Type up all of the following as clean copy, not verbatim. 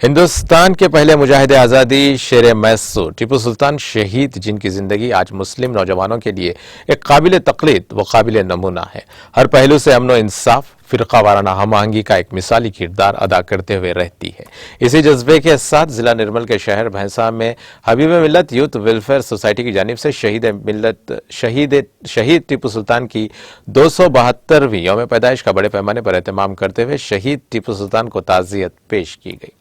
ہندوستان کے پہلے مجاہد آزادی شیر میسور ٹیپو سلطان شہید، جن کی زندگی آج مسلم نوجوانوں کے لیے ایک قابل تقلید و قابل نمونہ ہے، ہر پہلو سے امن و انصاف، فرقہ وارانہ ہم آہنگی کا ایک مثالی کردار ادا کرتے ہوئے رہتی ہے۔ اسی جذبے کے ساتھ ضلع نرمل کے شہر بھینسہ میں حبیب ملت یوتھ ویلفیئر سوسائٹی کی جانب سے شہید ٹیپو سلطان کی 272ویں یوم پیدائش کا بڑے پیمانے پر اہتمام کرتے ہوئے شہید ٹیپو سلطان کو تعزیت پیش کی گئی۔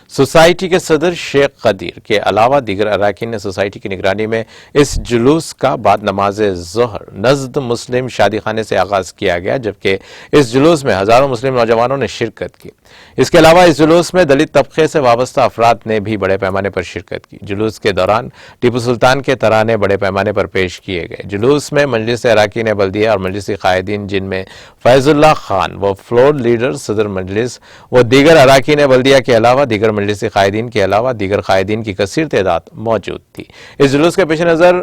سوسائٹی کے صدر شیخ قدیر کے علاوہ دیگر اراکین نے سوسائٹی کی نگرانی میں اس جلوس کا بعد نماز ظہر نزد مسلم شادی خانے سے آغاز کیا گیا، جبکہ اس جلوس میں ہزاروں مسلم نوجوانوں نے شرکت کی۔ اس کے علاوہ اس جلوس میں دلت طبقے سے وابستہ افراد نے بھی بڑے پیمانے پر شرکت کی۔ جلوس کے دوران ٹیپو سلطان کے ترانے بڑے پیمانے پر پیش کیے گئے۔ جلوس میں مجلس اراکین بلدیہ اور مجلسی قائدین، جن میں فیض اللہ خان وہ فلور لیڈر صدر مجلس و دیگر اراکین بلدیہ کے علاوہ دیگر مجلسی قائدین کے علاوہ دیگر قائدین کی کثیر تعداد موجود تھی۔ اس جلوس کے پیش نظر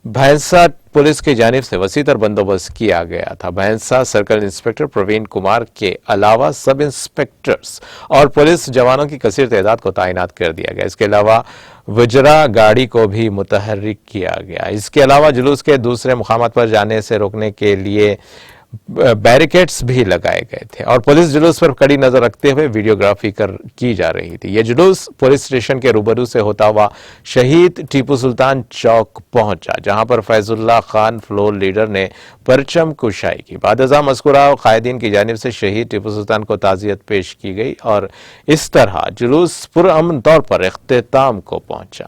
بھینسہ پولیس کی جانب سے وسیع تر بندوبست کیا گیا تھا۔ بھینسہ سرکل انسپکٹر پروین کمار کے علاوہ سب انسپکٹرز اور پولیس جوانوں کی کثیر تعداد کو تعینات کر دیا گیا۔ اس کے علاوہ وجرا گاڑی کو بھی متحرک کیا گیا۔ اس کے علاوہ جلوس کے دوسرے مقامات پر جانے سے روکنے کے لیے بیریکیڈز بھی لگائے گئے تھے اور پولیس جلوس پر کڑی نظر رکھتے ہوئے ویڈیوگرافی کی جا رہی تھی۔ یہ جلوس پولیس اسٹیشن کے روبرو سے ہوتا ہوا شہید ٹیپو سلطان چوک پہنچا، جہاں پر فیض اللہ خان فلور لیڈر نے پرچم کشائی کی۔ بعد ازاں مذکورہ قائدین کی جانب سے شہید ٹیپو سلطان کو تعزیت پیش کی گئی اور اس طرح جلوس پرامن طور پر اختتام کو پہنچا۔